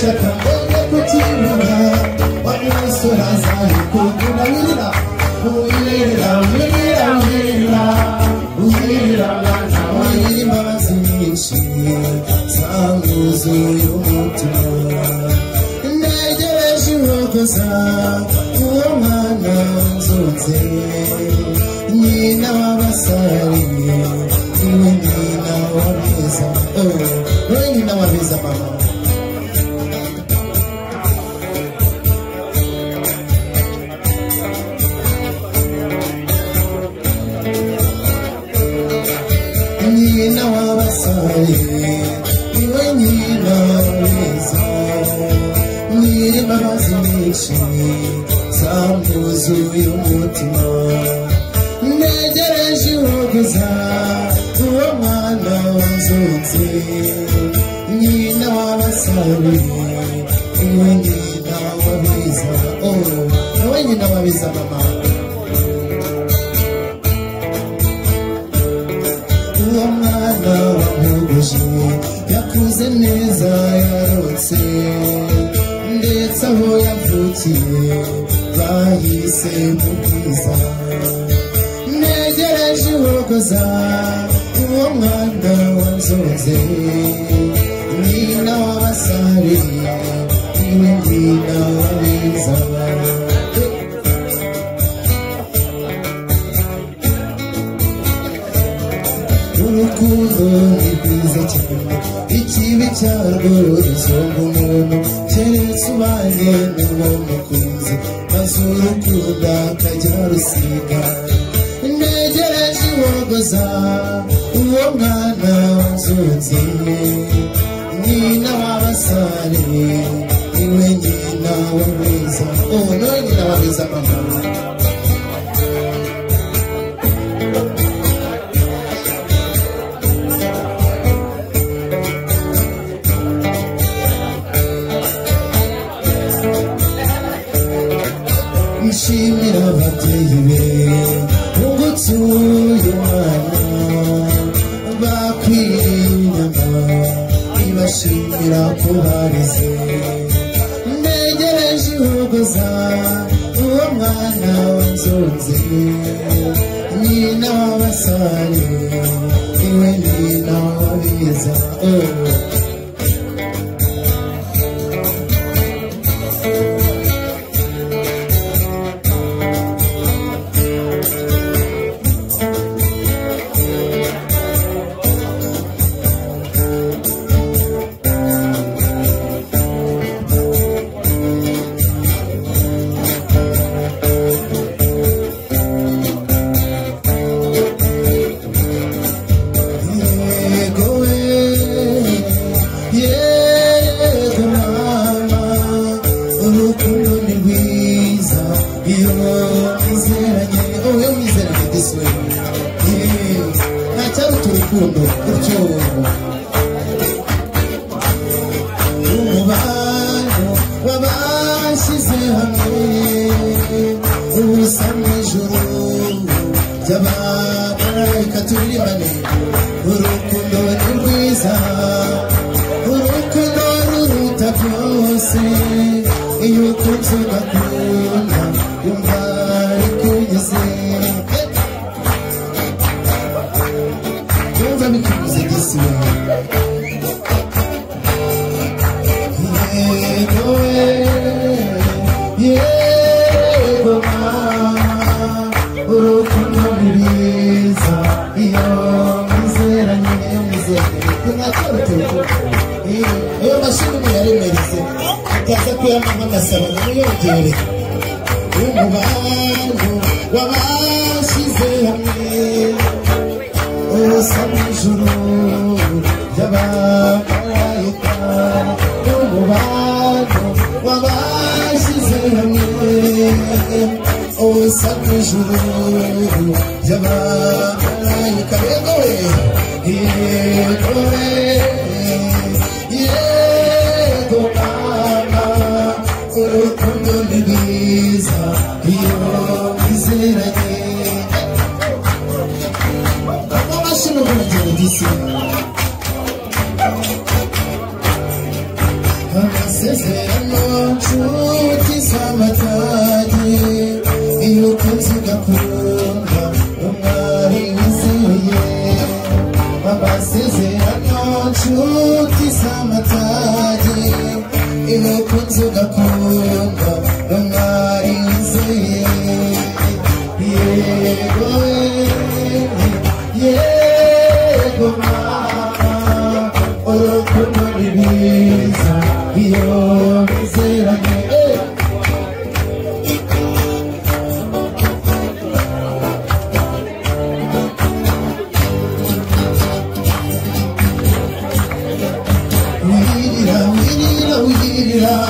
shaka mbonye kukibura wamusore azaye kugura wirira wirira wirira wirira wirira mwana wirira imbabazi nyinshi zamuzuye umutima negereje ihogoza uwo mwana nzutse nyina w'abasare niwe nyina w'abeza niwe nyina w'abeza mama nyina w'abasare niwe nyina w'abeza nyiri imbabazi nyinshi zamuzuye umutima negereje ihogoza uwo mwana wanzutse nyina w'abasare niwe nyina w'abeza niwe nyina w'abeza mama uwo mwana wamuguje yakuze neza yarotse ndetse aho yavukiye bahise mu bwiza negereje ihogoza uwo mwana wanzoze nyina w'abasare niwe nyina w'abeza urukundo ni rwiza cyane ikibi cyarwo rizonga umuntu keretse ubanye n'uwo mukunzi maze urukundo akajya rusiga negereje ihogoza uwo mwana wanzutse nyina w'abasare niwe nyina w'abeza niwe nyina w'abeza mama nshimira ababyeyi be ugutuye umwana bakwiriye inyama ibashimira ko bareze negereje ihogoza uwo mwana wanzonze nyina w'abasare niwe nyina w'abeza umubano w'abashyize hamwe ubusa mu ijuru ry'abamarayika turirimbane urukundo ni rwiza urukundo ruruta byose iyo ukunze ugakunda yumva rikunyuze yumva bikunyuze gisi yego mama urukundo ni rwiza iyo mwizeranye iyo mashini muyaremereze utaza kuyamama agasaba namuyongere umubano w'abashyize hamwe ubusa mu ijuru ry'abamarayika umubano w'abashyize hamwe ubusa mu ijuru ry'abamarayika yego yego mama urukundo ni rwiza iyo mwizeranye amashini urugero gisi amasezerano nshuti z'amatage iyo ukunze ugakunda umwari wizeye amasezerano nshuti z'amatage iyo ukunze ugakunda umwari wizeye yego yego mama urukundo ni rwiza iyo bizeranye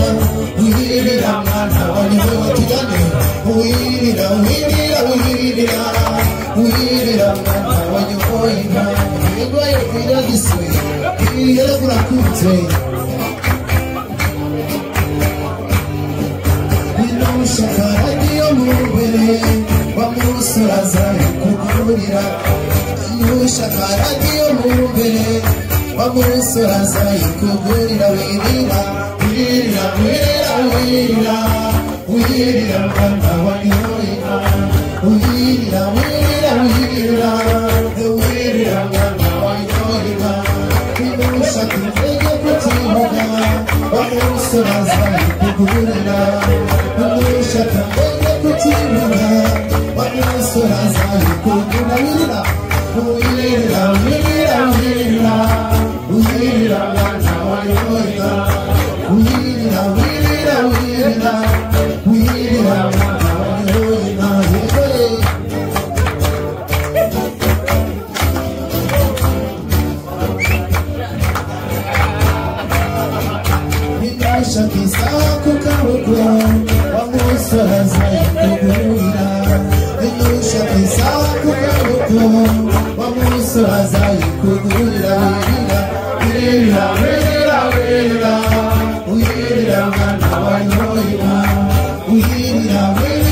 wirira mwana wanjye watugane wirira mwana wanjye woyina irwaye kwiragise iyera kurakutse inushaka niyo mumbere wamusuraza ikugurira inushaka niyo mumbere wamusuraza ikugurira wirira mwana wanyoyina wirira mwana wanyoyina inushaka intege kutibuka wamusuraza ikugurira inushaka intege kutibuka wamusuraza ikugurira wirira mwana wanyoyina wirira mwana wanyoyina inashaka isako kaboko wamusuraza ikugurira inashaka isako kaboko wamusuraza ikugurira wirira mwana wanyoyina wirira mwana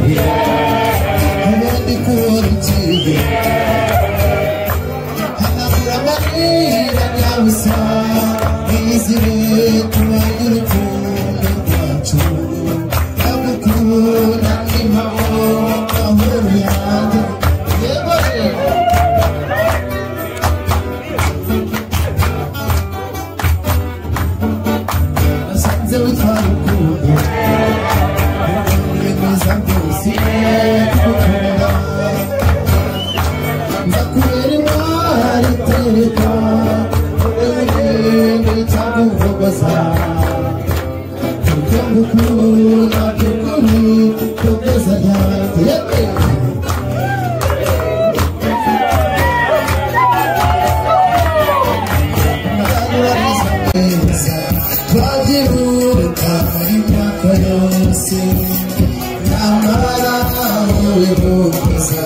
Yeah. busa izire tubagira urukundo rwacu ndagukunda nk'impamo amahoro yanjye nasanze witwara urukundo rwemeza rwose kugukunda ndakubera intwari itereka urugendo itaguhogoza kuko ngukunda by'ukuri kugeza ryanjye narabariza neza twagiruka imyaka yose nyamara wowe bugeza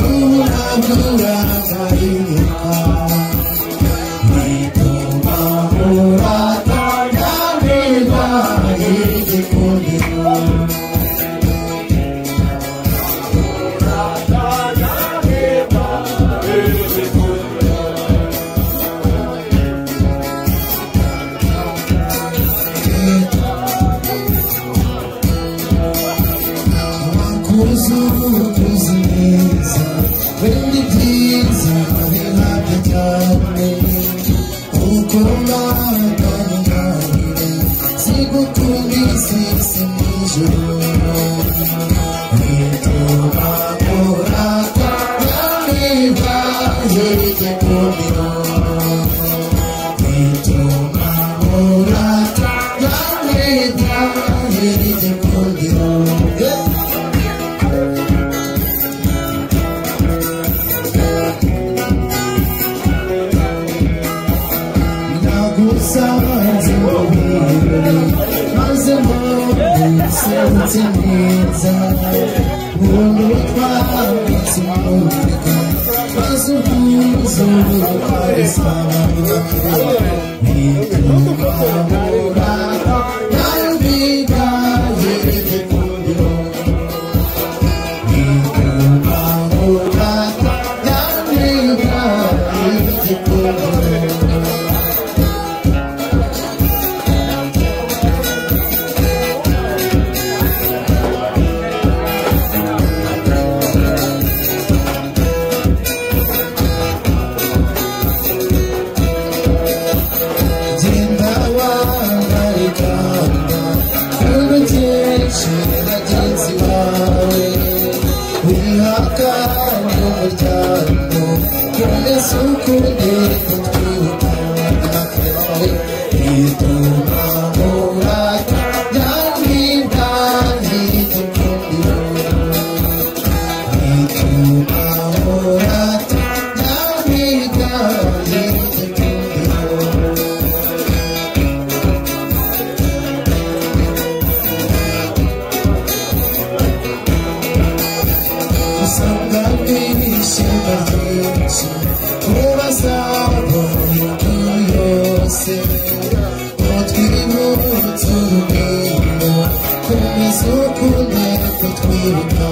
ubu ntabwo uragahinduka bituma uratangamirwa igikundiro kuzi neza wenda ibyiza bihabwa cyane kuko mwaganire zigukunda isisi mw'ijoro bituma uratangamirwa igikundiro bituma uratangamirwa igikundiro nagusanze mu birori maze mbonye neza ubundi utwatsi murika maze ubwuzu bukarisanga bituma uratangamirwa igikundiro bituma uratangamirwa igikundiro bagenzi bawe wihakanye umuryango komeza ukunde kutwirukana kare bituma uratangamirwa igikundiro bituma uratangamirwa igikundiro usanga bishima byinshi ubazabo inkuru yose utwibutsa urugendo komeza ukunde kutwibuka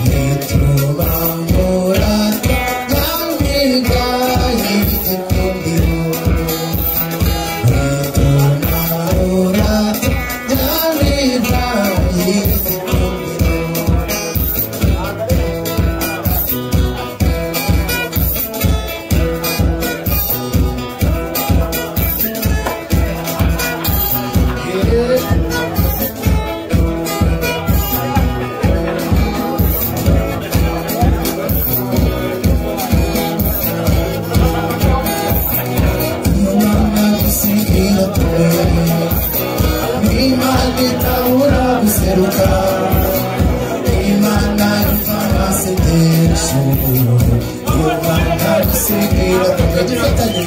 bituma uratangamirwa igikundiro bituma uratangamirwa igikundiro Imana ifana sengesho Imana dusengira tukagifatanya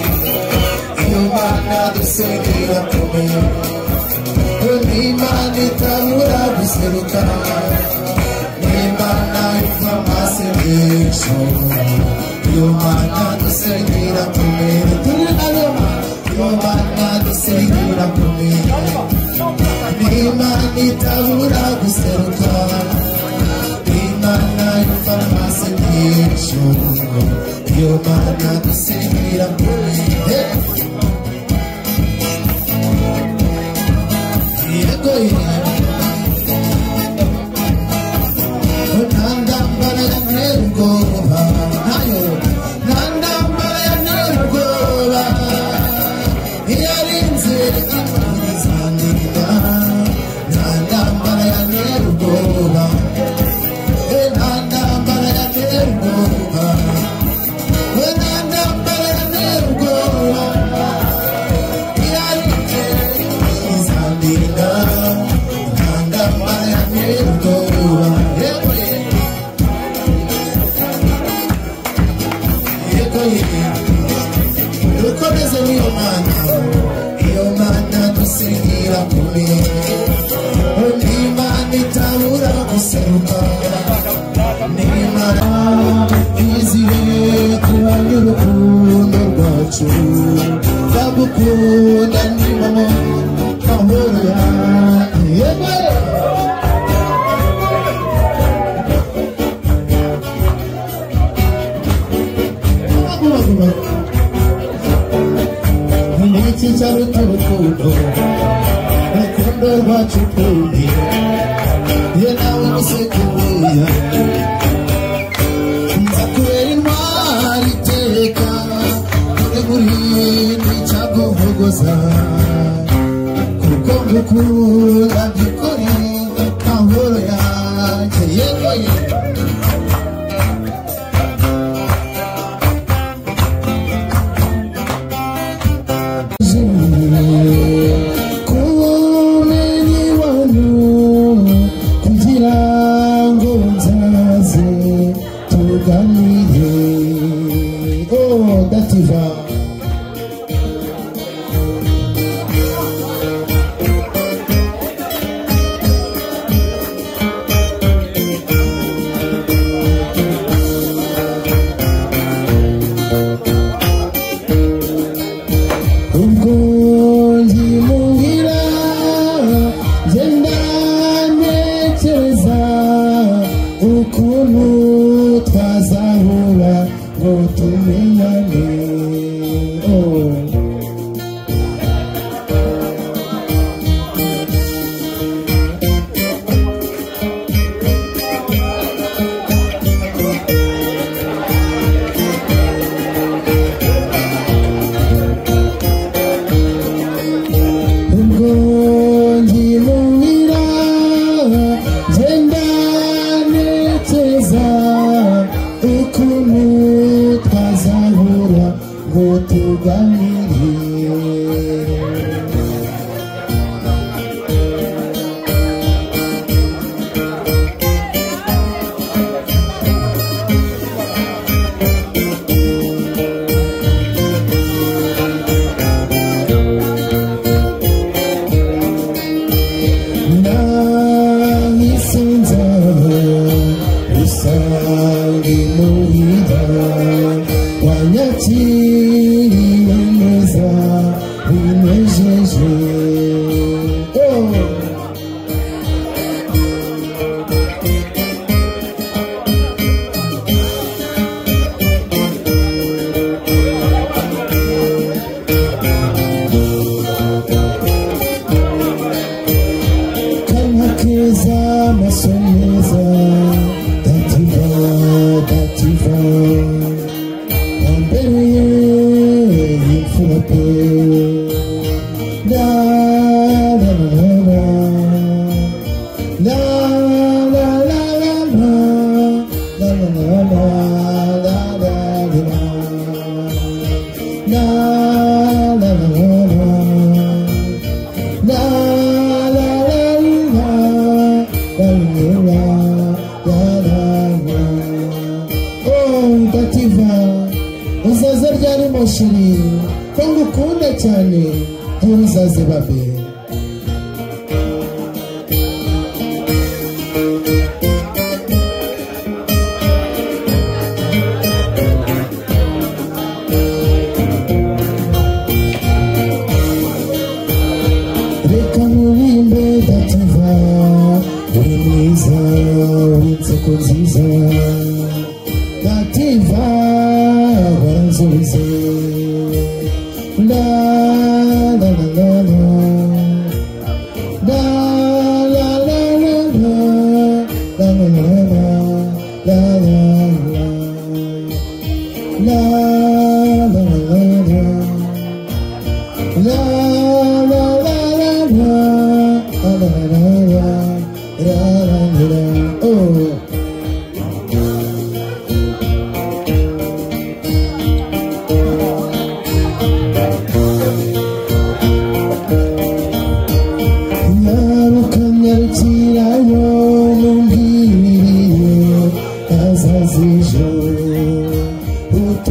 Imana dusengira kumenya Imana itabura guseruka Imana ifana sengesho Imana dusengira kumenya Imana dusengira kumenya Imana itabura guseruka Imana ifana sengesho Imana dusengira kumenya dukomeze niyo mana dusigira kumwe n'Imana itabura guseruka n'Imana izire kubana urukundo rwacu ndagukunda ni mama mahoro yanjye iki cyaruta urukundo rwacu twembi iyo nawe musekuruya nzakubera intwari iteka uri burindi icyaguhogoza kuko ngukunda by'ukuri mahoro yanjye yegoye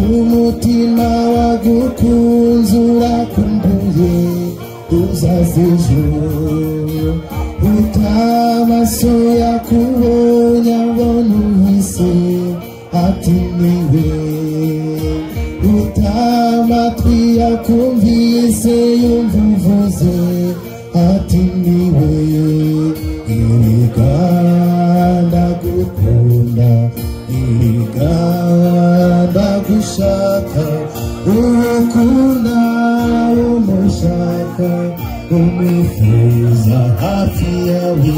umutima wagukunze urakumbuye uzazejo utamaso yakubonye abona uhise ati niwe utamatwi yakumvise yumva uvuze ati niwe erega ndagukunda erega ndagushaka ukunda umushaka umwifuza hafi yawe